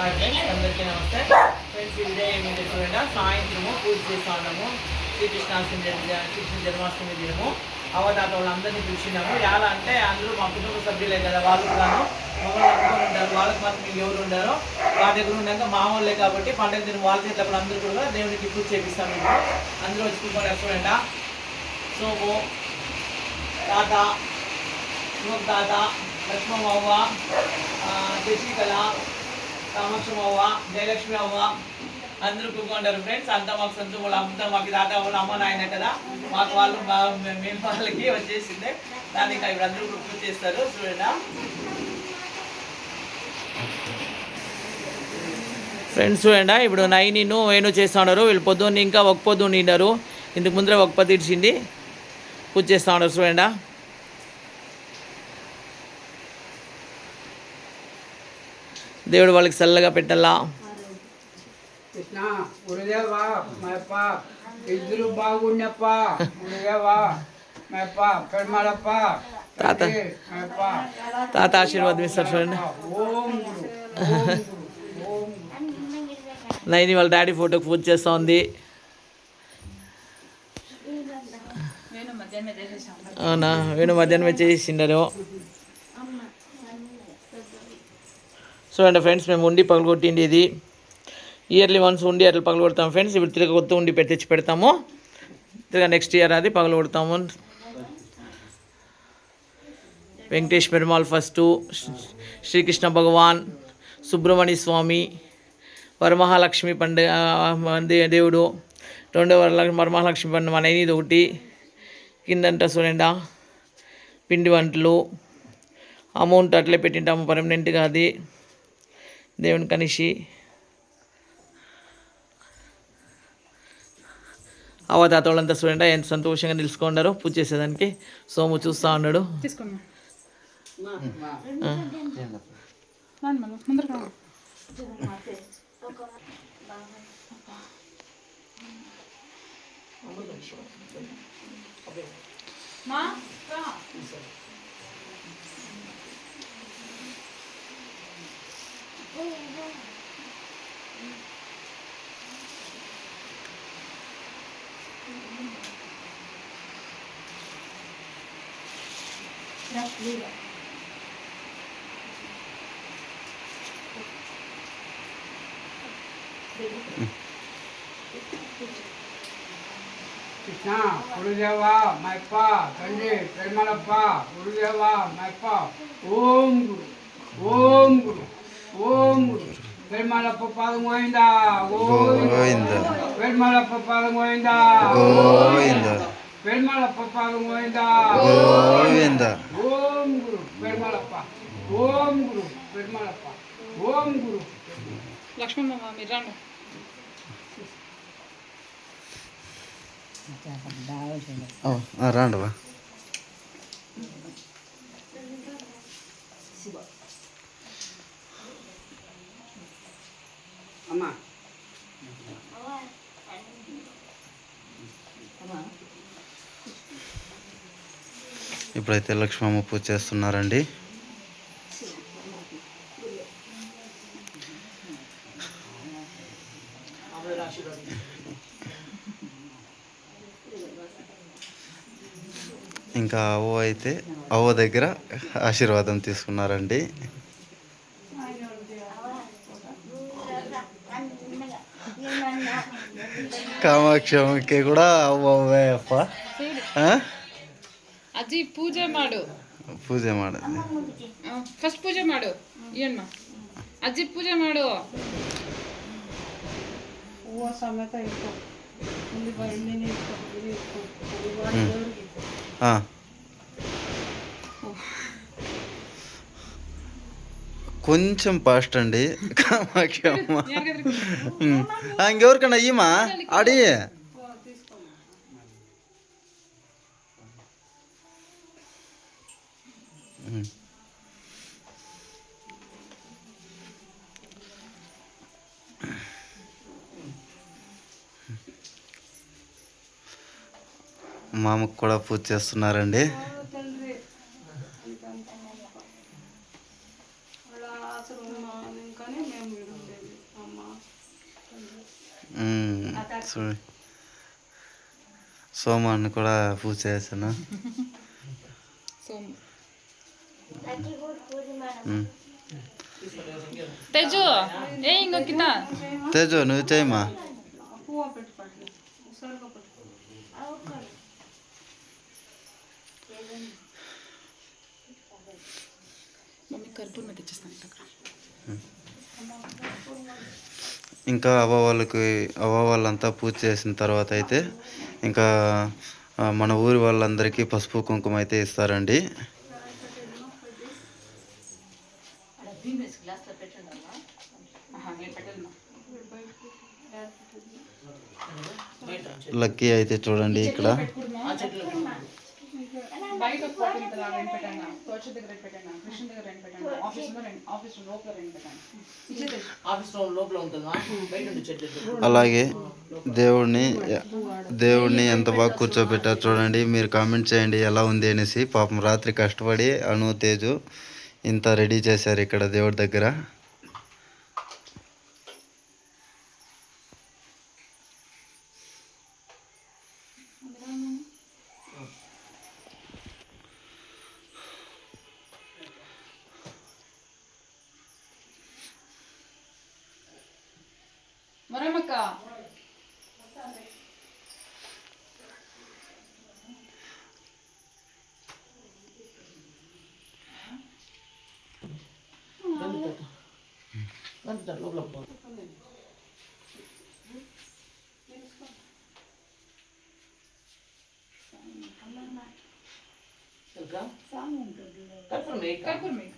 Hi friends, అందరికీ నమస్తే friends. ఈ వీడియో ఏమిటో చూడండి. సాయంత్రము పూజ చేస్తా ఉన్నాము. కృష్ణ జన్మాష్టమి దినము. అవతాత వాళ్ళందరినీ పిలిచినాము. ఎలా అంటే అందరూ మా కుటుంబ సభ్యులే కదా, వాళ్ళు కూడాను మమ్మల్ని నమ్ముకొని ఉంటారు. వాళ్ళకి మాత్రం మీకు ఎవరు ఉండారో వాళ్ళ దగ్గర ఉన్నాక మా వాళ్ళే కాబట్టి పండుగ దినం వాళ్ళ చేతప్పుడు అందరూ కూడా దేవునికి పూజ చేపిస్తాము. ఇప్పుడు అందరూ వచ్చి కూర్చొని చూడండి. సోము తాత, తాత, లక్ష్మమ్మ, శశికళ, కామాక్షమ్మ, జయలక్ష్మి అవ్వ అందరూ కూర్చుంటారు ఫ్రెండ్స్. అంతా మాకు సొంత వాళ్ళు, అంతా మాకు దాదా వాళ్ళు అమ్మ నాయన కదా, మాకు వాళ్ళు మేము వాళ్ళకి వచ్చేసిందే. దానికి ఇప్పుడు అందరూ పూజ చేస్తారు చూడండి ఫ్రెండ్స్. చూడండి ఇప్పుడు నైన్ వేణు చేస్తూ ఉన్నారు. వీళ్ళు పొద్దున్న ఇంకా ఒక పొద్దు ఉండినారు. ఇందుకు ముందర ఒక పది ఇచ్చింది పూజ చేస్తూ ఉన్నారు చూడండి. దేవుడు వాళ్ళకి చల్లగా పెట్టాలా. కృష్ణ గురుదేవా మేప ఇద్దరు బాగుండప్ప గురుదేవా మేప పెరుమాళప్ప తాత తాత ఆశీర్వాదం ఇస్తారు చూడండి. ఓం గురు ఓం నైని వాళ్ళ డాడీ ఫోటోకి పూజ చేస్తూ ఉంది. అవునా, వేణు మధ్యాహ్నం చేసిండారు. చూడండి ఫ్రెండ్స్, మేము ఉండి పగలు కొట్టిండి. ఇది ఇయర్లీ వన్స్ ఉండి అట్లా పగలు కొడతాము ఫ్రెండ్స్. ఇప్పుడు తిరిగి కొత్త ఉండి తెచ్చి పెడతాము. తిరిగి నెక్స్ట్ ఇయర్ అది పగలు కొడతాము. వెంకటేష్ పెరుమాళ్ ఫస్టు, శ్రీకృష్ణ భగవాన్, సుబ్రహ్మణ్య స్వామి, వరమహాలక్ష్మి పండుగ దేవుడు, రెండవ వరమహాలక్ష్మి పండుగ మన ఇది ఒకటి. కిందంట చూడండి పిండి వంటలు, అమౌంట్ అట్లే పెట్టింటాము పర్మనెంట్గా. అది దేవుని కనిషి అవతాత వాళ్ళంతా చూడండి ఎంత సంతోషంగా నిలుచుకున్నారు పూజ చేసేదానికి. సోము చూస్తూ ఉన్నాడు. కృష్ణ గురుదేవా మేప తండ్రి పెరుమాళప్ప గురుదేవా మేప ఓం గురు ఓం గురు ఓం గురు పెరుమాళప్ప పాదం పోయిందా గోవింద, పెరుమాళప్ప పాదం పోయిందా గోవింద, పెరుమాళప్ప పాదం పోయిందా గోవింద. ఓం గురు పెరుమాళప్ప, ఓం గురు పెరుమాళప్ప, ఓం గురు. లక్ష్మమ్మ మీరు రండి. రాండవా. అమ్మా ఇప్పుడైతే లక్ష్మమ్మ పూజ చేస్తున్నారండి. ఇంకా అవ్వ దగ్గర ఆశీర్వాదం తీసుకున్నారండి. కామాక్షమ్మకి కూడా అవ్వే అప్ప ಅಜ್ಜಿ ಪೂಜೆ ಮಾಡು. ಪೂಜೆ ಮಾಡು ಫಸ್ಟ್ ಪೂಜೆ ಮಾಡು. ಏನ್ಮ ಅಜ್ಜಿ ಪೂಜೆ ಮಾಡು. ಹೂವು ಸಮೇತ ಇಟ್ಟು ಇಲ್ಲಿ ಬಳ್ಳಿನೇ ಇಟ್ಟು ಇಲ್ಲಿ ಇಟ್ಟು ಹಾಂ. కొంచెం ఫాస్ట్ అండి కామాక్షమ్మ. ఇంకెవరికన్నా అయ్యమా ఆడి మామకు కూడా పూజ చేస్తున్నారండి. అలా ఆచరణ కానీ మేము చూడు సోమాన్ని కూడా పూజ చేశాను. సోము తేజు ఏ ఇంకో కింద తేజు నువ్వు చేయమా. పువ్వు పెట్టుకోండి సరుకు పెట్టు. మమ్మీ కర్పూరం మీద తెచ్చేస్తాను ఇక్కడ. ఇంకా అవ్వ వాళ్ళంతా పూజ చేసిన తర్వాత అయితే ఇంకా మన ఊరి వాళ్ళందరికీ పసుపు కుంకుమ అయితే ఇస్తారండి. లక్కీ అయితే చూడండి ఇక్కడ బయట ఒక పాటు ఇంత లాగా రెండు పెట్టాను, తోచ దగ్గర రెండు పెట్టాను, కృష్ణ దగ్గర రెండు పెట్టాను, ఆఫీస్ లోపల రెండు పెట్టాను. ఆఫీస్ లోపల ఉంటుందా? బయట ఉండే చెట్లు. అలాగే దేవుడిని ఎంత బాగా కూర్చోబెట్టారు చూడండి. మీరు కామెంట్ చేయండి ఎలా ఉంది అనేసి. పాపం రాత్రి కష్టపడి అను తేజు ఇంత రెడీ చేశారు ఇక్కడ దేవుడి దగ్గర. మరమ్మక్క లోపల పో. కర్పూరం వేయి.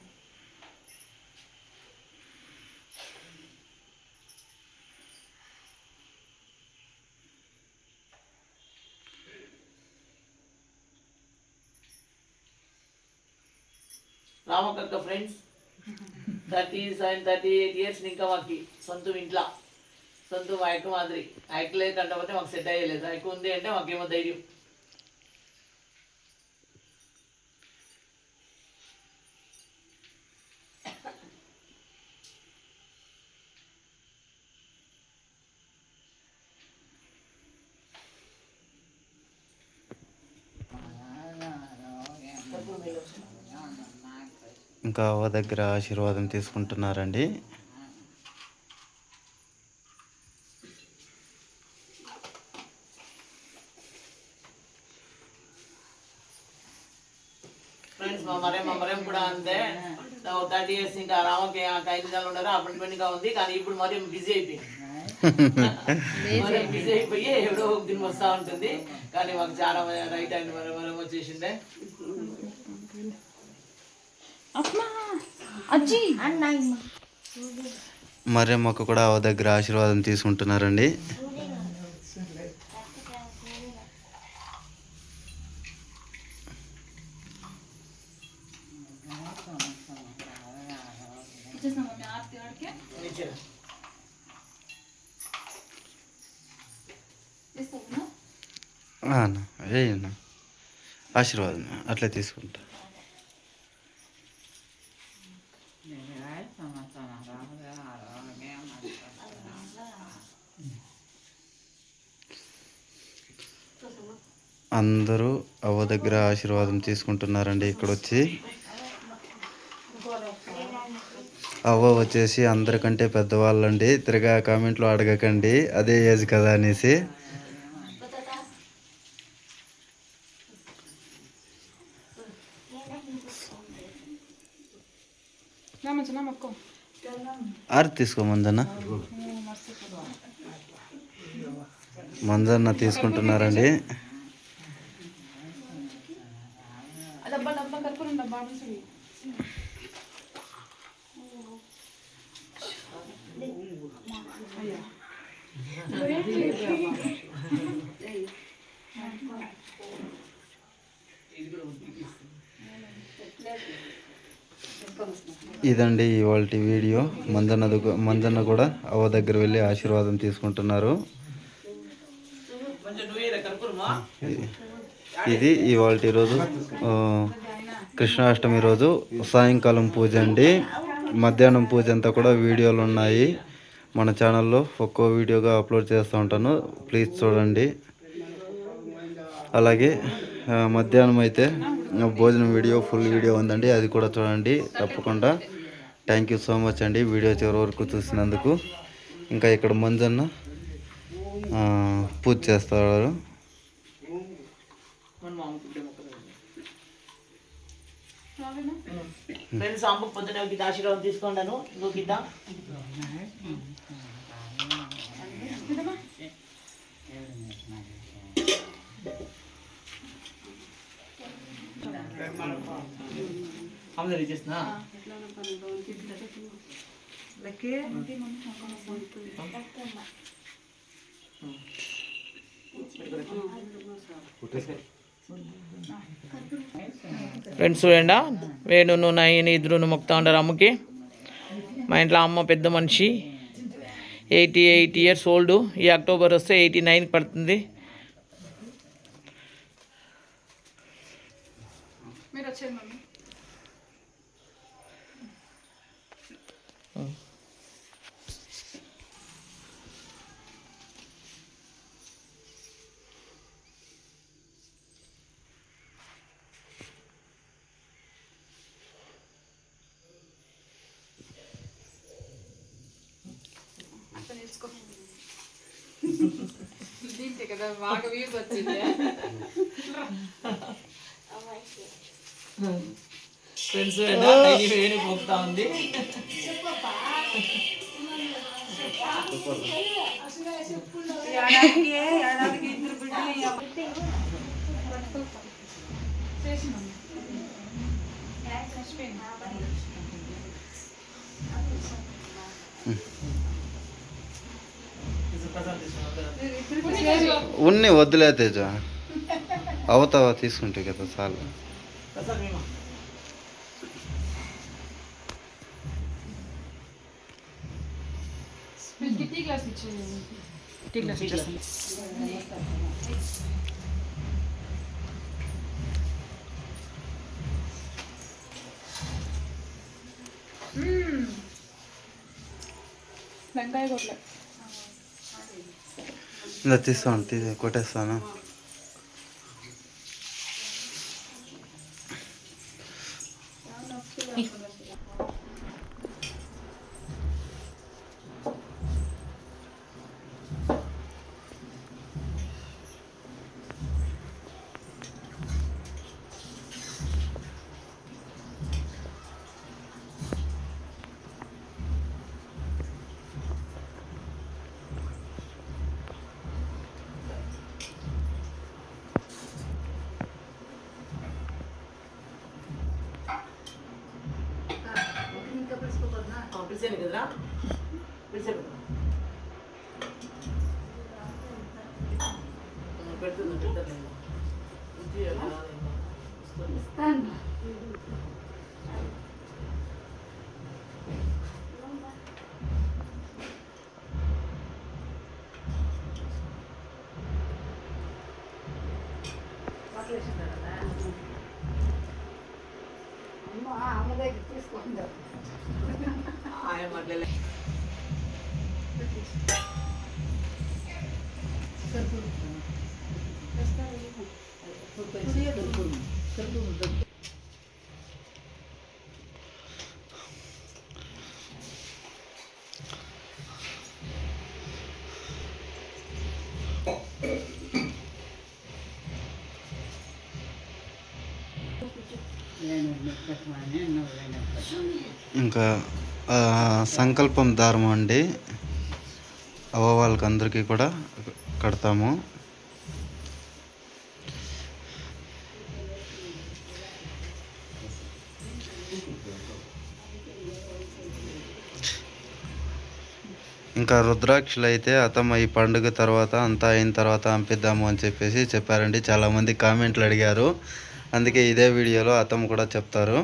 రామకక్క ఫ్రెండ్స్ 38 ఇయర్స్ ఇంకా మాకు సొంతం ఇంట్లో సొంతం మా అక్క మాదిరి. అక్క లేదు కంటపోతే మాకు సెట్ అయ్యలేదు. అక్క ఉంది అంటే మాకేమో ధైర్యం. ఇంకా అవ్వ దగ్గర ఆశీర్వాదం తీసుకుంటున్నారండి. ఫ్రెండ్స్ మా మరేం కూడా అంతే. 30 ఇయర్స్ ఇంకా రామకి 5 నెలలు ఉన్నారు. అపాయింట్మెంట్ ఉంది కానీ ఇప్పుడు మరి బిజీ అయిపోయింది. బిజీ అయిపోయి ఎవడో దీన్ని వస్తూ ఉంటుంది. కానీ మాకు చాలా రైట్ అయింది. మరేమో వచ్చేసిందే. మరేమ్మకు కూడా అవ్వ దగ్గర ఆశీర్వాదం తీసుకుంటున్నారండి. ఏనా ఆశీర్వాదం అట్లా తీసుకుంటా. అందరూ అవ్వ దగ్గర ఆశీర్వాదం తీసుకుంటున్నారండి. ఇక్కడ వచ్చి అవ్వ వచ్చేసి అందరికంటే పెద్దవాళ్ళండి. తిరగా కామెంట్లో అడగకండి అదే ఏజ్ కదా అనేసి. ఆర్తి తీసుకో మంజన్న. మంజన్న తీసుకుంటున్నారండి. ఇదండి ఇవాళ వీడియో. మంజన్న కూడా అవ్వ దగ్గర వెళ్ళి ఆశీర్వాదం తీసుకుంటున్నారు. ఇది ఇవాళ రోజు కృష్ణాష్టమి రోజు సాయంకాలం పూజ అండి. మధ్యాహ్నం పూజ అంతా కూడా వీడియోలు ఉన్నాయి. మన ఛానల్లో ఒక్కో వీడియోగా అప్లోడ్ చేస్తూ ఉంటాను, ప్లీజ్ చూడండి. అలాగే మధ్యాహ్నం అయితే భోజనం వీడియో ఫుల్ వీడియో ఉందండి, అది కూడా చూడండి తప్పకుండా. థ్యాంక్ యూ సో మచ్ అండి వీడియో చివరి వరకు చూసినందుకు. ఇంకా ఇక్కడ మంజన్న పూజ చేస్తారు. ఫ్రెండ్స్ అమ్మ పొద్దున గీత ఆశీర్వాదం తీసుకుంటాను. ఇంకో గీత అమ్మ ఇచ్చేస్తున్నా. ఫ్రెండ్స్ చూడండి, వేణును నయ్యని ఇద్దరును మొక్తా ఉంటారు అమ్మకి. మా ఇంట్లో అమ్మ పెద్ద మనిషి, 88 years ఓల్డ్. ఈ అక్టోబర్ వస్తే 89 పడుతుంది. మీరు వచ్చేది మమ్మీ. నేర్చుకో. దీంతే కదా బాగా వ్యూస్ వచ్చింది. ఫ్రెండ్స్ వేణు పోతా ఉంది. ఉన్ని వద్దులే తేజ, అవుతావా తీసుకుంటే కదా చాలు. టీ గ్లాస్ ఇచ్చేయండి. టీ గ్లాస్ ఇచ్చేస్తాను. వెంకాయ కొట్లే ఇలా తీస్తాను, కొట్టేస్తాను. పిలిచాను కదరా, పిలిచాను పెడుతుంది పెడతాను. ఆయన మాట్లాడలే. ఇంకా సంకల్పం దారం అండి, వాళ్ళకి అందరికీ కూడా కడతాము. ఇంకా రుద్రాక్షలు అయితే అతమ్మ ఈ పండుగ తర్వాత అంతా అయిన తర్వాత పంపిద్దాము అని చెప్పారండి. చాలామంది కామెంట్లు అడిగారు, అందుకే ఇదే వీడియోలో అతమ్మ కూడా చెప్తారు.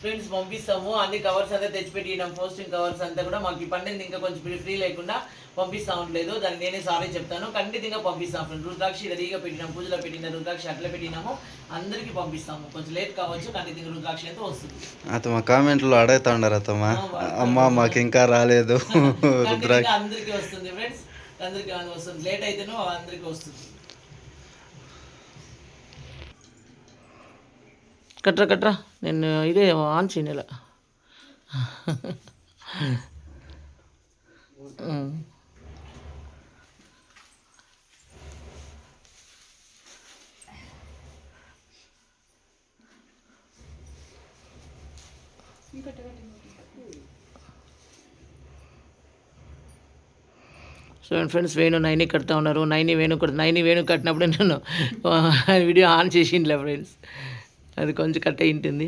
ఫ్రెండ్స్ పంపిస్తాము. అన్ని కవర్స్ అంతా తెచ్చిపెట్టినాం, పోస్టింగ్ కవర్స్ అంతా కూడా. మాకు ఈ పండుగ ఇంకా కొంచెం ఫ్రీ లేకుండా పంపిస్తా ఉండలేదు, దానికి నేనే సారీ చెప్తాను. ఖండితంగా పంపిస్తాం ఫ్రెండ్. రుద్రాక్షి రెడీగా పెట్టినాం, పూజలో పెట్టిన రుద్రాక్షి అట్లా పెట్టినాము, అందరికీ పంపిస్తాము. కొంచెం లేట్ కావచ్చు, ఖండితంగా రుద్రాక్షి అయితే వస్తుంది. అతమ కామెంట్లో అడుగుతా ఉన్నారు అతమ్మ, అమ్మ మాకు ఇంకా రాలేదు రుద్రాక్షి. అందరికీ వస్తుంది ఫ్రెండ్స్, అందరికీ వస్తుంది. లేట్ అయితేనో అందరికీ వస్తుంది. కట్రా కట్రా, నేను ఇదే ఆన్ చేయను. సో ఫ్రెండ్స్, వేణు నైని కడతా ఉన్నారు. నైని వేణు కట్టినప్పుడు నేను వీడియో ఆన్ చేసిండ్లే ఫ్రెండ్స్, అది కొంచెం కట్ అయి ఉంటుంది.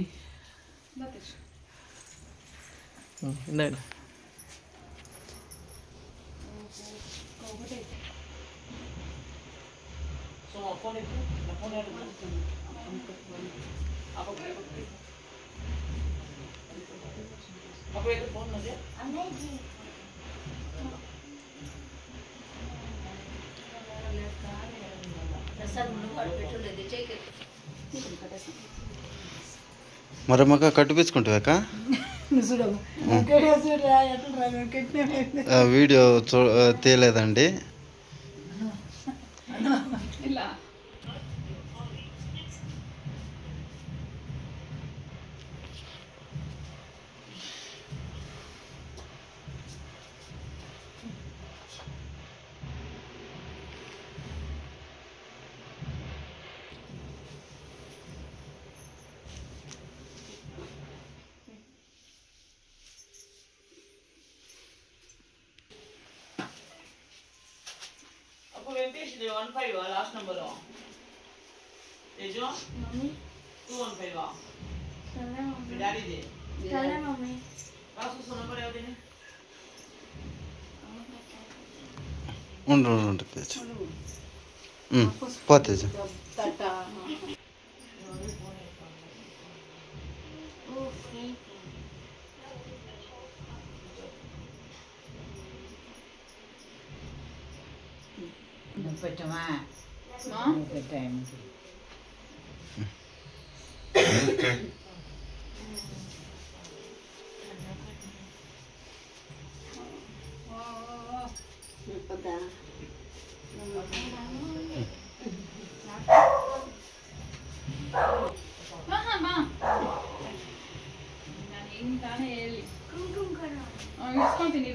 ఇందాక మరమ్మక కట్టిపించుకుంటావాక వీడియో తీయలేదండి. ఇలా వెంకటేష్ 15 లాస్ట్ నంబర్ తేజో 215 మీ డాడీది లాస్ట్ నంబర్ ఏది? ఉండు తేజ పో తేజ. పెట్టమా టైం ఇసుకొని తిని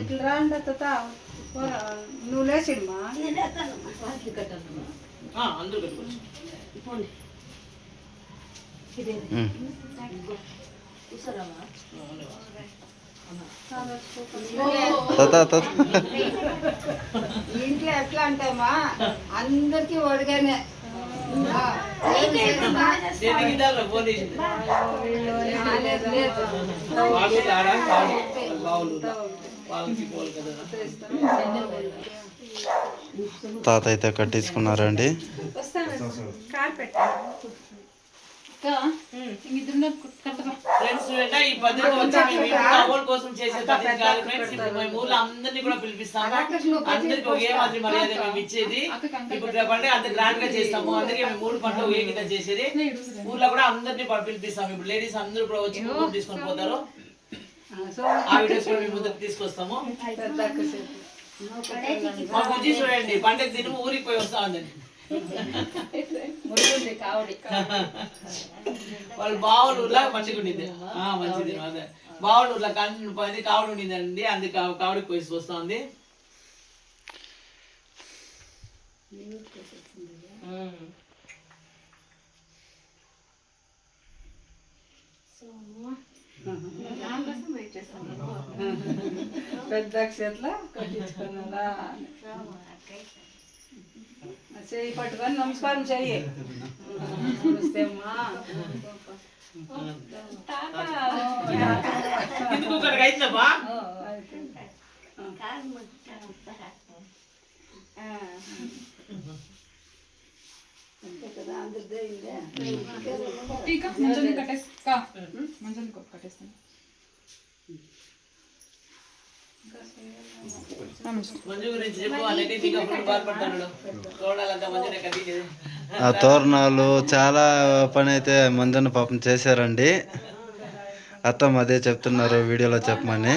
ఇట్లా రాండి తాత, నువ్వు లేచిడమా అందరూ కట్టుకోవచ్చు. ఇంట్లో ఎట్లా అంటామా, అందరికి ఒడిగానే ఫోన్ చేసింది వాళ్ళకి పోవాలి కదా. తాత అయితే కట్టించుకున్నారండి. ఫ్రెండ్స్ ఈ పద్ధతి వచ్చి మేము కోసం చేసే పద్ధతి కాదు ఫ్రెండ్స్. ఇప్పుడు మేము ఊళ్ళో అందరినీ కూడా పిలిపిస్తాము, అందరికి ఒకే మాదిరి మర్యాద మేము ఇచ్చేది. ఇప్పుడు పండుగ అంత గ్రాండ్ గా చేస్తాము, అందుకే మేము 3 పండుగ ఒకే కింద చేసేది. ఊళ్ళో కూడా అందరినీ పిలిపిస్తాము. ఇప్పుడు లేడీస్ అందరూ కూడా వచ్చి కుంకుమ తీసుకొని పోతారు. ఆ వీడియోస్ కూడా మేము ముందుకు తీసుకొస్తాము. మా బుజ్జి చూడండి, పండుగ తిని ఊరికి పోయి వస్తా ఉందండి. వాళ్ళు బావులూరులా మంచిగా ఉండింది, మంచిది. అదే బావులూరులా పది కావుడు ఉండిందండి, అందుకే కావుడికి పోయి వస్తా ఉంది. పెద్ద అక్షట్లా కట్టించుకున్నారా చెయ్యి పట్టుకొని నమస్కారం చెయ్యి నమస్తేమ్మా ఎందుకు ఒకరికి అవుతుందమ్మా ఇంకా మంజుని కట్టేస్తా మంజుని కట్టేస్తాను మంజు గురించి చెప్పు అనేది ఇంకా ఫుల్ బాధపడతాడు చూడాలంటే మంజునే కట్టించేది ఆ తోరణాలు చాలా పని అయితే మంజన్న పాపం చేశారండి. అత్తమ్మ అదే చెప్తున్నారు వీడియోలో చెప్పమని.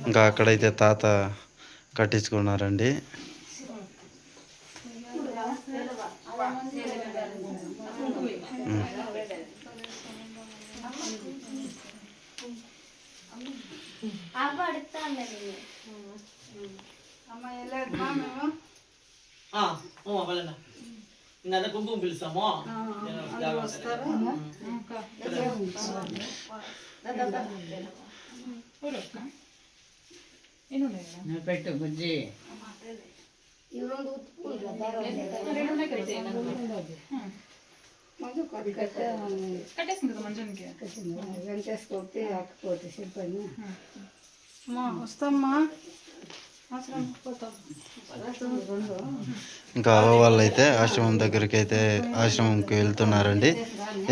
ఇంకా అక్కడైతే తాత కట్టించుకున్నారండి. వాళ్ళ ఇంకా కుంకుమ పిలుస్తాము పెట్టు బుజ్జి కట్టేస్తుంది కదా మంజునికి వెంటేసుకోతే అక్కపోతే చెప్పండి వస్తామ్మా ఇంకా అవ్వ వాళ్ళు అయితే ఆశ్రమం దగ్గరికి అయితే ఆశ్రమంకి వెళ్తున్నారండి.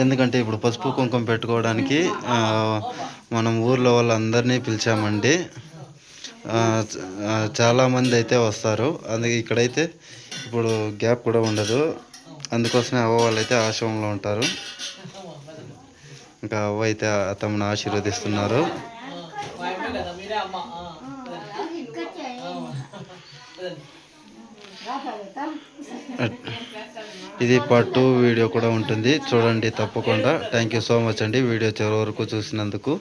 ఎందుకంటే ఇప్పుడు పసుపు కుంకుమ పెట్టుకోవడానికి మనం ఊర్లో వాళ్ళందరినీ పిలిచామండి. చాలామంది అయితే వస్తారు. అందుకే ఇక్కడైతే ఇప్పుడు గ్యాప్ కూడా ఉండదు. అందుకోసమే అవ్వ వాళ్ళు అయితే ఆశ్రమంలో ఉంటారు. ఇంకా అవ్వ అయితే తమను ఆశీర్వదిస్తున్నారు. ఇది పార్ట్ 2 వీడియో కూడా ఉంటుంది చూడండి తప్పకుండా. థ్యాంక్ యూ సో మచ్ అండి వీడియో చివరి వరకు చూసినందుకు.